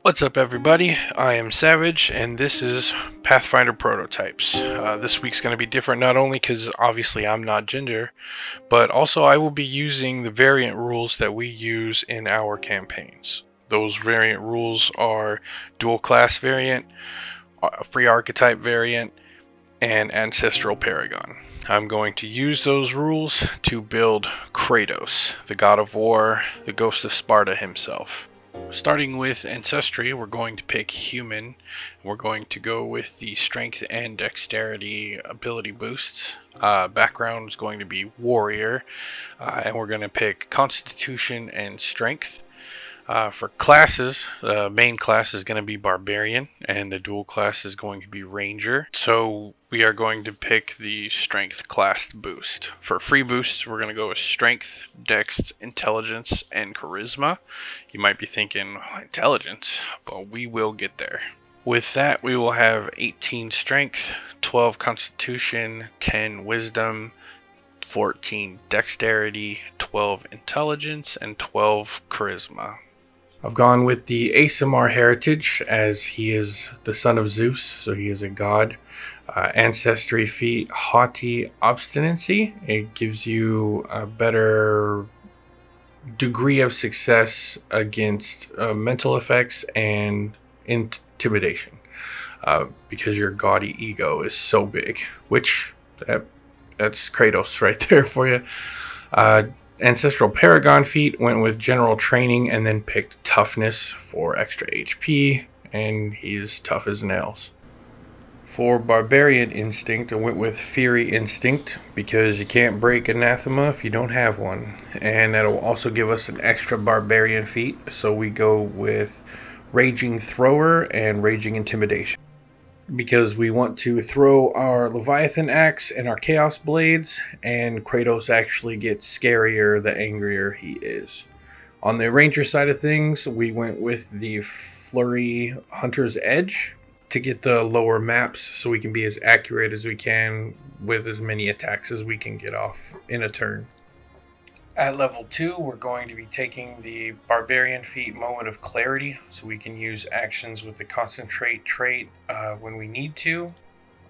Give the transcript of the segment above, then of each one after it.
What's up, everybody? I am Savage, and this is Pathfinder Prototypes. This week's going to be different not only because obviously I'm not Ginger, but also I will be using the variant rules that we use in our campaigns. Those variant rules are dual class variant, free archetype variant, and ancestral paragon. I'm going to use those rules to build Kratos, the god of war, the ghost of Sparta himself. Starting with Ancestry, we're going to pick Human. We're going to go with the Strength and Dexterity ability boosts. Background is going to be Warrior. And we're going to pick Constitution and Strength. For classes, the main class is going to be Barbarian, and the dual class is going to be Ranger. So we are going to pick the Strength class boost. For free boosts, we're going to go with Strength, Dex, Intelligence, and Charisma. You might be thinking, Intelligence, but we will get there. With that, we will have 18 Strength, 12 Constitution, 10 Wisdom, 14 Dexterity, 12 Intelligence, and 12 Charisma. I've gone with the ASMR heritage as he is the son of Zeus, so he is a god. Ancestry feat, Haughty Obstinacy. It gives you a better degree of success against mental effects and intimidation because your gaudy ego is so big, which that's Kratos right there for you. Ancestral Paragon feat went with general training and then picked toughness for extra HP, and he's tough as nails. For Barbarian Instinct, I went with Fury Instinct because you can't break Anathema if you don't have one, and that'll also give us an extra Barbarian feat, so we go with Raging Thrower and Raging Intimidation. Because we want to throw our Leviathan Axe and our Chaos Blades, and Kratos actually gets scarier the angrier he is. On the Ranger side of things, we went with the Flurry Hunter's Edge to get the lower maps so we can be as accurate as we can with as many attacks as we can get off in a turn. At level 2, we're going to be taking the Barbarian feat Moment of Clarity, so we can use actions with the Concentrate trait when we need to.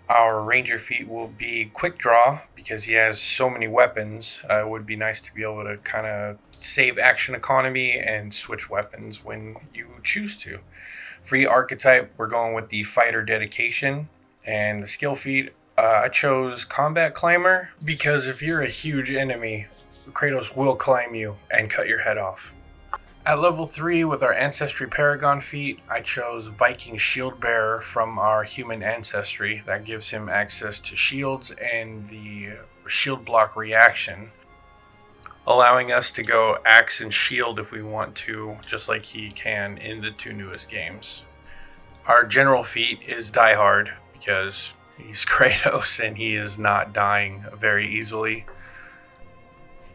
Our Ranger feat will be Quick Draw, because he has so many weapons. It would be nice to be able to kind of save action economy and switch weapons when you choose to. Free Archetype, we're going with the Fighter Dedication, and the skill feat, I chose Combat Climber, because if you're a huge enemy, Kratos will climb you and cut your head off. At level 3, with our Ancestry Paragon feat, I chose Viking Shield Bearer from our human ancestry. That gives him access to shields and the shield block reaction, allowing us to go axe and shield if we want to, just like he can in the 2 newest games. Our general feat is Die Hard, because he's Kratos and he is not dying very easily.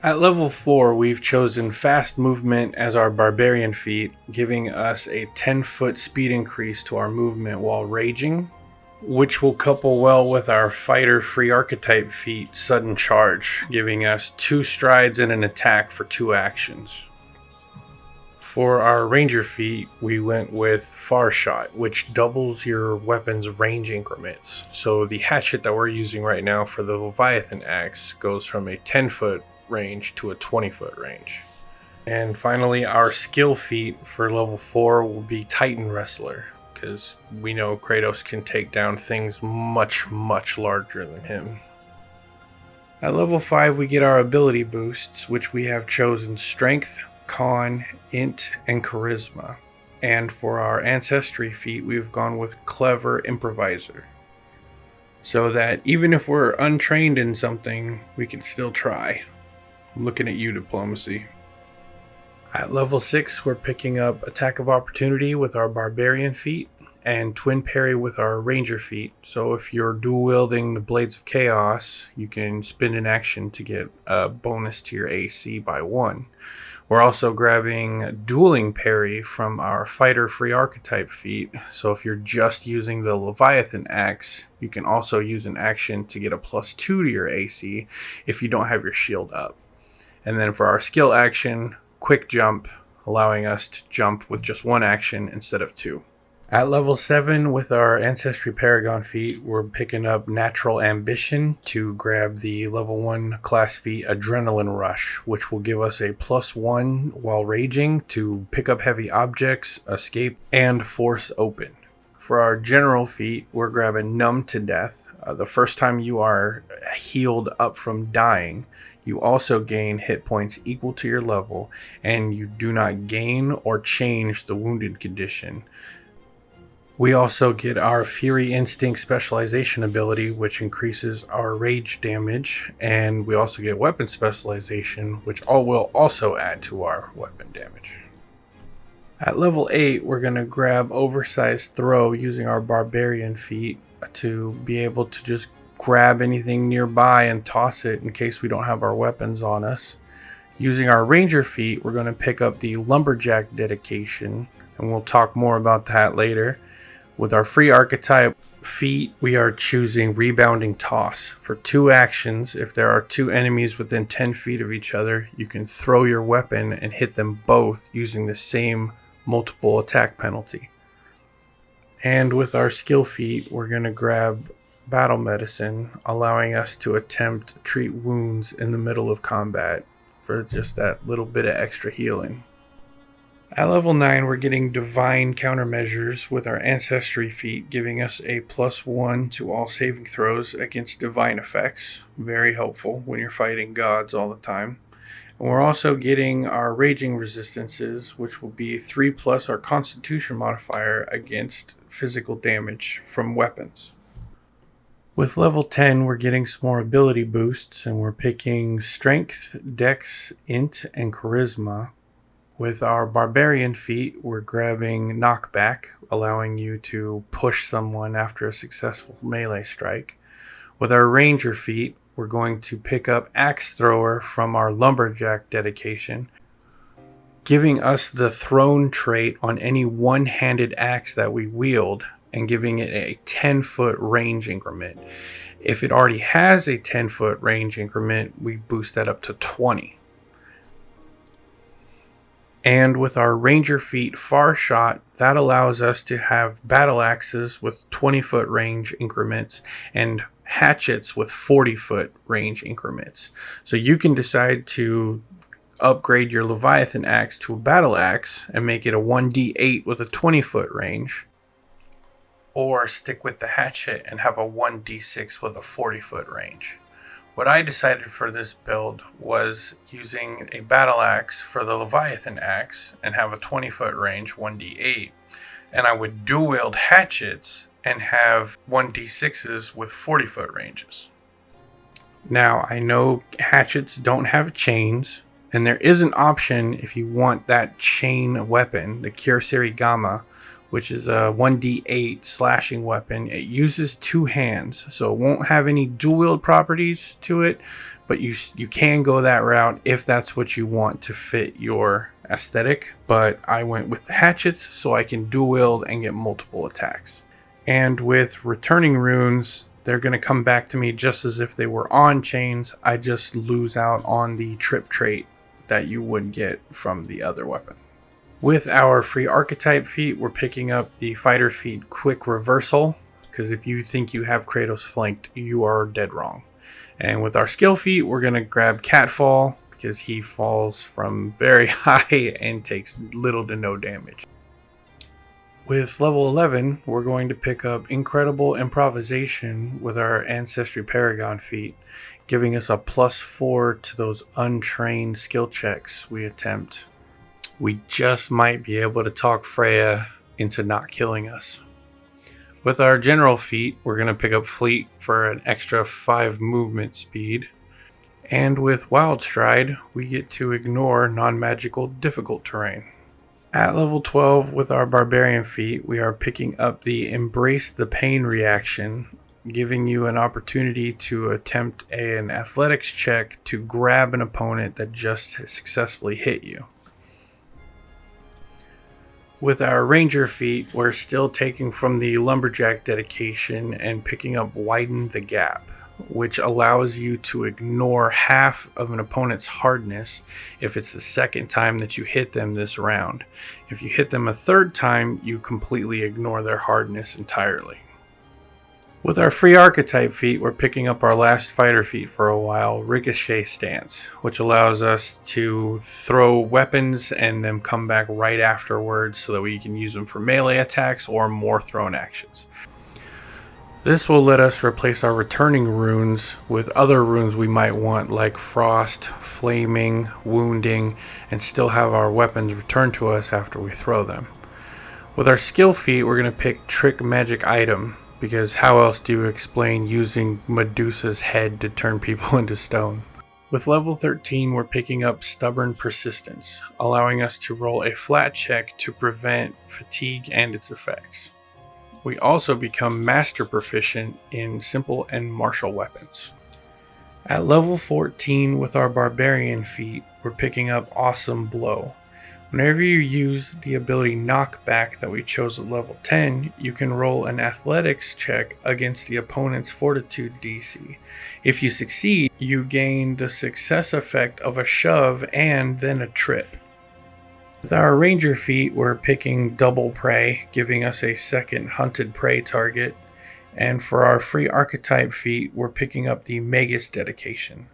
At level 4, we've chosen Fast Movement as our Barbarian feat, giving us a 10-foot speed increase to our movement while raging, which will couple well with our Fighter Free Archetype feat, Sudden Charge, giving us 2 strides and an attack for 2 actions. For our Ranger feat, we went with Far Shot, which doubles your weapon's range increments. So the hatchet that we're using right now for the Leviathan Axe goes from a 10-foot range to a 20-foot range. And finally, our skill feat for level 4 will be Titan Wrestler, because we know Kratos can take down things much, much larger than him. At level 5, we get our ability boosts, which we have chosen Strength, Con, Int, and Charisma. And for our Ancestry feat, we've gone with Clever Improviser, so that even if we're untrained in something, we can still try. I'm looking at you, Diplomacy. At level 6, we're picking up Attack of Opportunity with our Barbarian feat and Twin Parry with our Ranger feat. So if you're dual wielding the Blades of Chaos, you can spend an action to get a bonus to your AC by 1. We're also grabbing Dueling Parry from our Fighter Free Archetype feat. So if you're just using the Leviathan Axe, you can also use an action to get a +2 to your AC if you don't have your shield up. And then for our skill action, Quick Jump, allowing us to jump with just one action instead of two. At level 7, with our Ancestry Paragon feat, we're picking up Natural Ambition to grab the level 1 class feat Adrenaline Rush, which will give us a +1 while raging to pick up heavy objects, escape, and force open. For our general feat, we're grabbing Numb to Death. The first time you are healed up from dying, you also gain hit points equal to your level, and you do not gain or change the wounded condition. We also get our Fury Instinct specialization ability, which increases our rage damage, and we also get weapon specialization, which will also add to our weapon damage. At level 8, we're going to grab Oversized Throw using our Barbarian feat to be able to just grab anything nearby and toss it in case we don't have our weapons on us. Using our Ranger feat, we're going to pick up the Lumberjack dedication, and we'll talk more about that later. With our free archetype feat, we are choosing Rebounding Toss. For 2 actions, if there are 2 enemies within 10 feet of each other, you can throw your weapon and hit them both using the same multiple attack penalty. And with our skill feat, we're going to grab Battle Medicine, allowing us to attempt treat wounds in the middle of combat for just that little bit of extra healing. At level 9, we're getting Divine Countermeasures with our Ancestry feat, giving us a +1 to all saving throws against divine effects. Very helpful when you're fighting gods all the time. And we're also getting our Raging Resistances, which will be 3+ our Constitution modifier against physical damage from weapons. With level 10, we're getting some more ability boosts, and we're picking Strength, Dex, Int, and Charisma. With our Barbarian feat, we're grabbing Knockback, allowing you to push someone after a successful melee strike. With our Ranger feat, we're going to pick up Axe Thrower from our Lumberjack dedication, giving us the thrown trait on any one-handed axe that we wield and giving it a 10-foot range increment. If it already has a 10-foot range increment, we boost that up to 20. And with our Ranger feat Far Shot, that allows us to have battle axes with 20-foot range increments and hatchets with 40-foot range increments. So you can decide to upgrade your Leviathan axe to a battle axe and make it a 1d8 with a 20-foot range, or stick with the hatchet and have a 1d6 with a 40-foot range. What I decided for this build was using a battle axe for the Leviathan axe and have a 20-foot range 1d8, and I would dual wield hatchets and have 1d6s with 40-foot ranges. Now, I know hatchets don't have chains, and there is an option if you want that chain weapon, the Kyocera Gamma, which is a 1d8 slashing weapon. It uses 2 hands, so it won't have any dual wield properties to it, but you can go that route if that's what you want to fit your aesthetic. But I went with the hatchets so I can dual wield and get multiple attacks. And with Returning Runes, they're going to come back to me just as if they were on chains. I just lose out on the trip trait that you would get from the other weapon. With our free archetype feat, we're picking up the fighter feat Quick Reversal, because if you think you have Kratos flanked, you are dead wrong. And with our skill feat, we're going to grab Catfall, because he falls from very high and takes little to no damage. With level 11, we're going to pick up Incredible Improvisation with our Ancestry Paragon feat, giving us a +4 to those untrained skill checks we attempt. We just might be able to talk Freya into not killing us. With our general feat, we're going to pick up Fleet for an extra 5 movement speed. And with Wild Stride, we get to ignore non-magical difficult terrain. At level 12, with our Barbarian feat, we are picking up the Embrace the Pain reaction, giving you an opportunity to attempt an athletics check to grab an opponent that just successfully hit you. With our Ranger feat, we're still taking from the Lumberjack dedication and picking up Widen the Gap, which allows you to ignore half of an opponent's hardness if it's the second time that you hit them this round. If you hit them a third time, you completely ignore their hardness entirely. With our free archetype feat, we're picking up our last fighter feat for a while, Ricochet Stance, which allows us to throw weapons and then come back right afterwards so that we can use them for melee attacks or more thrown actions. This will let us replace our returning runes with other runes we might want, like Frost, Flaming, Wounding, and still have our weapons returned to us after we throw them. With our skill feat, we're going to pick Trick Magic Item, because how else do you explain using Medusa's head to turn people into stone? With level 13, we're picking up Stubborn Persistence, allowing us to roll a flat check to prevent fatigue and its effects. We also become Master Proficient in simple and martial weapons. At level 14, with our Barbarian feat, we're picking up Awesome Blow. Whenever you use the ability Knockback that we chose at level 10, you can roll an athletics check against the opponent's fortitude DC. If you succeed, you gain the success effect of a shove and then a trip. With our Ranger feat, we're picking Double Prey, giving us a second hunted prey target. And for our free archetype feat, we're picking up the Magus dedication.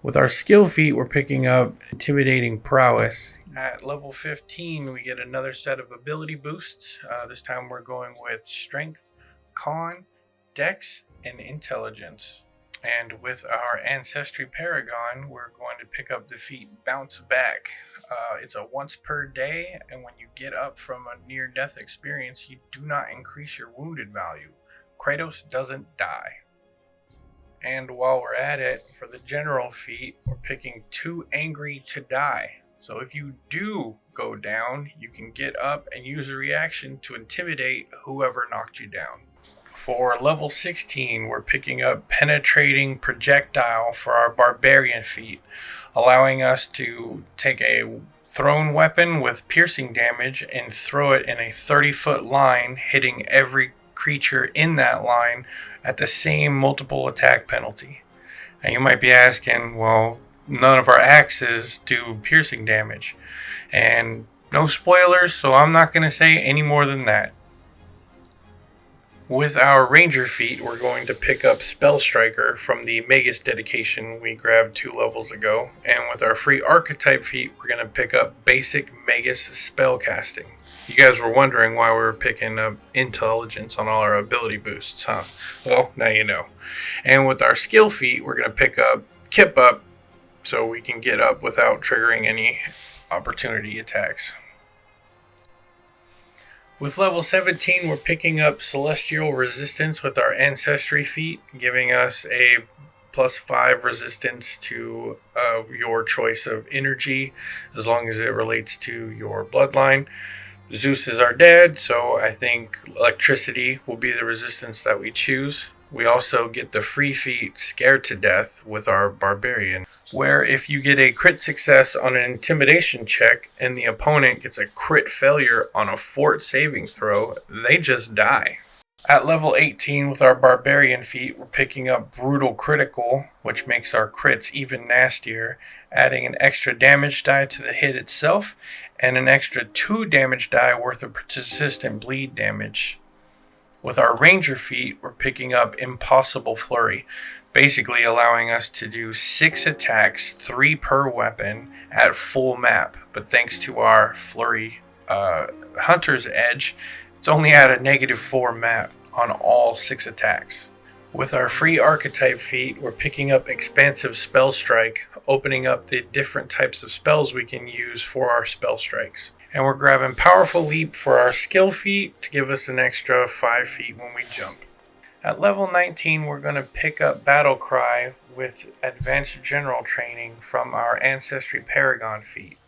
With our skill feat, we're picking up Intimidating Prowess. At level 15, we get another set of ability boosts. This time we're going with Strength, Con, Dex, and Intelligence. And with our Ancestry Paragon, we're going to pick up the feat Bounce Back. It's a once per day, and when you get up from a near-death experience, you do not increase your wounded value. Kratos doesn't die. And while we're at it, for the general feat, we're picking Too Angry to Die. So if you do go down, you can get up and use a reaction to intimidate whoever knocked you down. For level 16, we're picking up Penetrating Projectile for our Barbarian feat, allowing us to take a thrown weapon with piercing damage and throw it in a 30-foot line, hitting every creature in that line at the same multiple attack penalty. And you might be asking, well, none of our axes do piercing damage. And no spoilers, so I'm not going to say any more than that. With our Ranger feat, we're going to pick up Spell Striker from the Magus dedication we grabbed 2 levels ago. And with our free archetype feat, we're going to pick up Basic Magus Spellcasting. You guys were wondering why we were picking up Intelligence on all our ability boosts, huh? Well, now you know. And with our skill feat, we're going to pick up Kip Up, so we can get up without triggering any opportunity attacks. With level 17, we're picking up Celestial Resistance with our Ancestry feat, giving us a +5 resistance to your choice of energy, as long as it relates to your bloodline. Zeus is our dad, so I think electricity will be the resistance that we choose. We also get the free feat Scared to Death with our Barbarian, where if you get a crit success on an intimidation check and the opponent gets a crit failure on a fort saving throw, they just die. At level 18 with our Barbarian feat, we're picking up Brutal Critical, which makes our crits even nastier, adding an extra damage die to the hit itself and an extra 2 damage die worth of persistent bleed damage. With our Ranger feat, we're picking up Impossible Flurry, basically allowing us to do 6 attacks, 3 per weapon, at full map. But thanks to our Flurry Hunter's Edge, it's only at a -4 map on all 6 attacks. With our free archetype feat, we're picking up Expansive Spell Strike, opening up the different types of spells we can use for our spell strikes. And we're grabbing Powerful Leap for our skill feat to give us an extra 5 feet when we jump. At level 19, we're going to pick up Battle Cry with Advanced General Training from our Ancestry Paragon feat.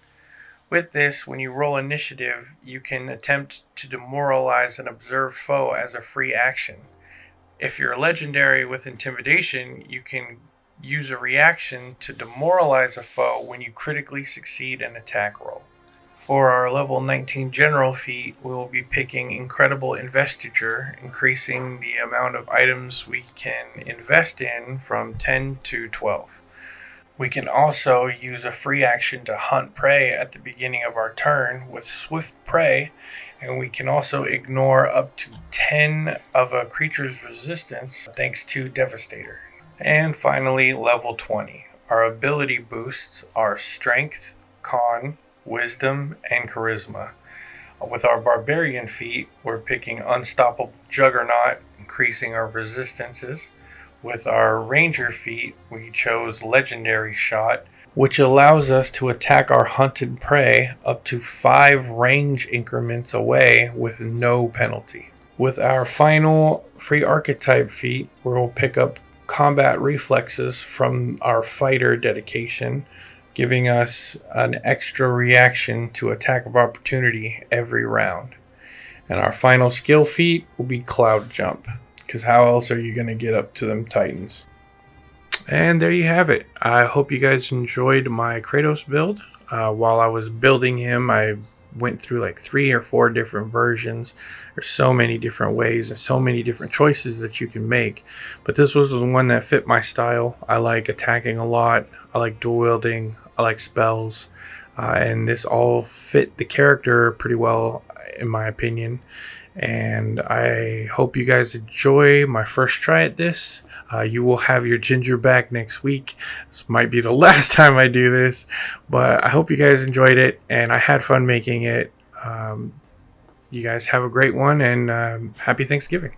With this, when you roll initiative, you can attempt to demoralize an observed foe as a free action. If you're legendary with Intimidation, you can use a reaction to demoralize a foe when you critically succeed an attack roll. For our level 19 general feat, we will be picking Incredible Investiture, increasing the amount of items we can invest in from 10 to 12. We can also use a free action to hunt prey at the beginning of our turn with Swift Prey, and we can also ignore up to 10 of a creature's resistance thanks to Devastator. And finally, level 20. Our ability boosts are Strength, Con, Wisdom, and Charisma. With our Barbarian feat, we're picking Unstoppable Juggernaut, increasing our resistances. With our Ranger feat, we chose Legendary Shot, which allows us to attack our hunted prey up to 5 range increments away with no penalty. With our final free archetype feat, we'll pick up Combat Reflexes from our Fighter dedication, giving us an extra reaction to attack of opportunity every round. And our final skill feat will be Cloud Jump, because how else are you going to get up to them Titans? And there you have it. I hope you guys enjoyed my Kratos build. While I was building him, I went through like 3 or 4 different versions. There's so many different ways and so many different choices that you can make. But this was the one that fit my style. I like attacking a lot. I like dual wielding. I like spells. And this all fit the character pretty well, in my opinion. And I hope you guys enjoy my first try at this. You will have your Ginger back next week. This might be the last time I do this, but I hope you guys enjoyed it, and I had fun making it. You guys have a great one, and happy Thanksgiving.